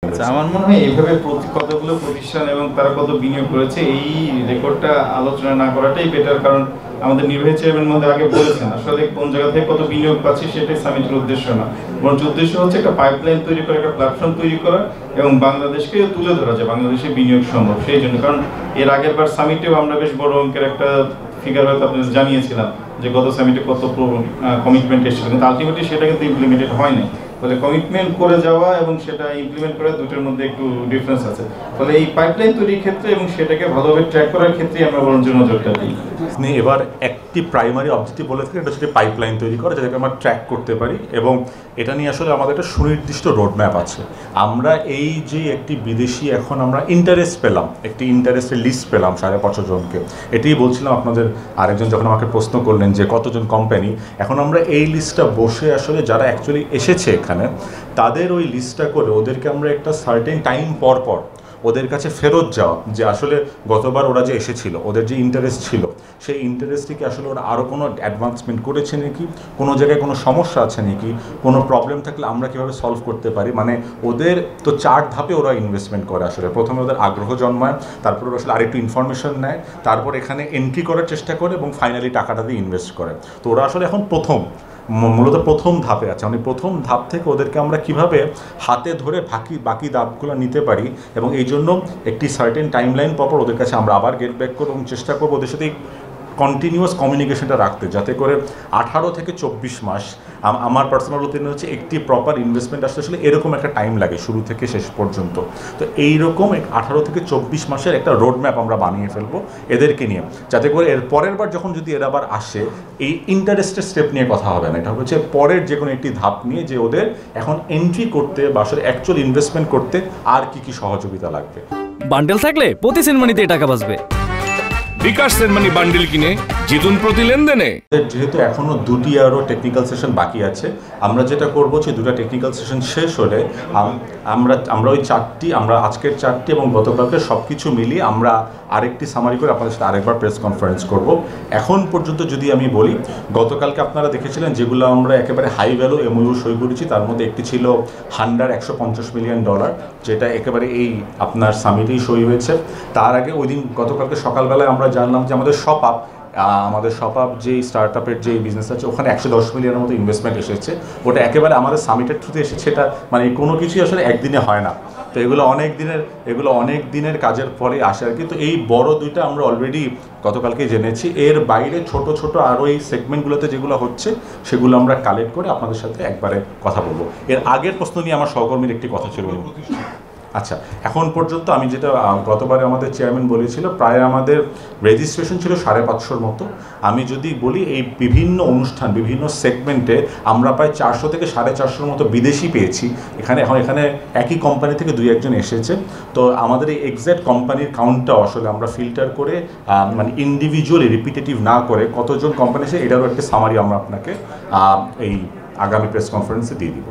আচ্ছা, আমার মনে হয় এইভাবে কতগুলো প্রতিষ্ঠান এবং তারা কত বিনিয়োগ করেছে এই রেকর্ডটা আলোচনা না করাটাই বেটার। কারণ আমাদের নির্বাহী চেয়ারম্যান মধ্যে আগে বলেছেন আসলে কোন জায়গা থেকে কত বিনিয়োগ পাচ্ছি সেটাই সামিটের উদ্দেশ্য না, বরঞ্চ উদ্দেশ্য হচ্ছে একটা পাইপলাইন তৈরি করা, একটা প্ল্যাটফর্ম তৈরি করা এবং বাংলাদেশকে তুলে ধরা যায় বাংলাদেশে বিনিয়োগ সম্ভব। সেই জন্য কারণ এর আগের বার সামিটেও আমরা বেশ বড় অঙ্কের একটা ফিগার হয়তো আপনাদের জানিয়েছিলাম যে গত সামিটে কত কমিটমেন্ট এসেছিল, কিন্তু আলটিমেটলি সেটা কিন্তু ইমপ্লিমেন্টেড হয় নাই। ফলে কমিটমেন্ট করে যাওয়া এবং সেটা ইমপ্লিমেন্ট করা দুটোর মধ্যে একটু ডিফারেন্স আছে। ফলে এই পাইপলাইন তৈরির ক্ষেত্রে এবং সেটাকে ভালোভাবে ট্র্যাক করার ক্ষেত্রে আমরা বরঞ্চ নজরটা দিই। আপনি এবার একটি প্রাইমারি অবজেক্টিভ বলে থাকেন, এটা হচ্ছে পাইপলাইন তৈরি করা, যেটাকে আমরা ট্র্যাক করতে পারি এবং এটা নিয়ে আসলে আমাদের একটা সুনির্দিষ্ট রোডম্যাপ আছে। আমরা এই যে একটি বিদেশি এখন আমরা ইন্টারেস্ট পেলাম, একটি ইন্টারেস্টের লিস্ট পেলাম 5.5 জনকে, এটাই বলছিলাম আপনাদের আরেকজন যখন আমাকে প্রশ্ন করলেন যে কতজন কোম্পানি, এখন আমরা এই লিস্টটা বসে আসলে যারা অ্যাকচুয়ালি এসেছে এখানে তাদের ওই লিস্টটা করে ওদেরকে আমরা একটা সার্টেন টাইম পর পর ওদের কাছে ফেরত যাওয়া যে আসলে গতবার ওরা যে এসেছিল ওদের যে ইন্টারেস্ট ছিল সেই ইন্টারেস্টটিকে আসলে ওরা আরও কোনো অ্যাডভান্সমেন্ট করেছে নাকি, কোনো জায়গায় কোনো সমস্যা আছে নাকি, কোনো প্রবলেম থাকলে আমরা কীভাবে সলভ করতে পারি। মানে ওদের তো 4 ধাপে ওরা ইনভেস্টমেন্ট করে আসলে। প্রথমে ওদের আগ্রহ জন্মায়, তারপর ওরা আসলে আরেকটু ইনফরমেশন নেয়, তারপর এখানে এন্ট্রি করার চেষ্টা করে এবং ফাইনালি টাকাটা দিয়ে ইনভেস্ট করে। তো ওরা আসলে এখন মূলত প্রথম ধাপে আছে। মানে প্রথম ধাপ থেকে ওদেরকে আমরা কিভাবে হাতে ধরে বাকি ধাপগুলো নিতে পারি এবং এই জন্য একটি সার্টেন টাইমলাইন পর ওদের কাছে আমরা আবার গেট ব্যাক করবো এবং চেষ্টা করবো ওদের সাথে কন্টিনিউয়াস কমিউনিকেশনটা রাখতে, যাতে করে 18 থেকে 24 মাস, আমার পার্সোনাল ওপিনিয়ন হচ্ছে একটি প্রপার ইনভেস্টমেন্ট আসতে আসলে এরকম একটা টাইম লাগে শুরু থেকে শেষ পর্যন্ত। তো এইরকম 18 থেকে 24 মাসের একটা রোডম্যাপ আমরা বানিয়ে ফেলবো এদেরকে নিয়ে, যাতে করে এর পরের বার যখন যদি এরা আবার আসে এই ইন্টারেস্টের স্টেপ নিয়ে কথা হবে না, এটা হচ্ছে পরের যে কোনো একটি ধাপ নিয়ে যে ওদের এখন এন্ট্রি করতে বা আসলে অ্যাকচুয়াল ইনভেস্টমেন্ট করতে আর কি সহযোগিতা লাগবে। বান্ডেল থাকলে প্রতি সেনমানিতে টাকা বাঁচবে। বিকাশ সেনমানি বান্ডেল কিনে জিতুন প্রতি লেনদেনে। যেহেতু এখনও 2টি আরও টেকনিক্যাল সেশন বাকি আছে, আমরা যেটা করবো যে 2টা টেকনিক্যাল সেশন শেষ হলে আমরা ওই 4টি, আমরা আজকের 4টি এবং গতকালকে সব কিছু মিলিয়ে আমরা আরেকটি সামারি করে আপনাদের সাথে আরেকবার প্রেস কনফারেন্স করব। এখন পর্যন্ত যদি আমি বলি, গতকালকে আপনারা দেখেছিলেন যেগুলো আমরা একেবারে হাই ভ্যালু এমওইউ সই করেছি, তার মধ্যে একটি ছিল হান্ডার $150 মিলিয়ন, যেটা একেবারে এই আপনার সামিটেই সই হয়েছে। তার আগে ওই দিন গতকালকে সকালবেলায় আমরা জানলাম যে আমাদের শপ আপ যে স্টার্ট আপের যে বিজনেস আছে ওখানে $110 মিলিয়নের মতো ইনভেস্টমেন্ট এসেছে। ওটা একেবারে আমাদের সামিটের থ্রুতে এসেছে। এটা মানে কোনো কিছুই আসলে একদিনে হয় না, তো এগুলো অনেক দিনের কাজের পরে আসে আর কি। তো এই বড় 2টা আমরা অলরেডি গতকালকে জেনেছি। এর বাইরে ছোট আরও এই সেগমেন্টগুলোতে যেগুলো হচ্ছে সেগুলো আমরা কালেক্ট করে আপনাদের সাথে একবারে কথা বলবো। এর আগের প্রশ্ন নিয়ে আমার সহকর্মীর একটি কথা ছিল। আচ্ছা, এখন পর্যন্ত আমি যেটা গতবারে আমাদের চেয়ারম্যান বলেছিল, প্রায় আমাদের রেজিস্ট্রেশন ছিল 550 মতো। আমি যদি বলি এই বিভিন্ন অনুষ্ঠান বিভিন্ন সেগমেন্টে আমরা প্রায় 400 থেকে 450 মতো বিদেশি পেয়েছি। এখানে একই কোম্পানি থেকে 2-1 জন এসেছে। তো আমাদের এই এক্স্যাক্ট কোম্পানির কাউন্টটাও আসলে আমরা ফিল্টার করে মানে ইন্ডিভিজুয়ালি রিপিটেটিভ না করে কতজন কোম্পানি এসে এটারও একটা সামারি আমরা আপনাকে এই আগামী প্রেস কনফারেন্সে দিয়ে দিব।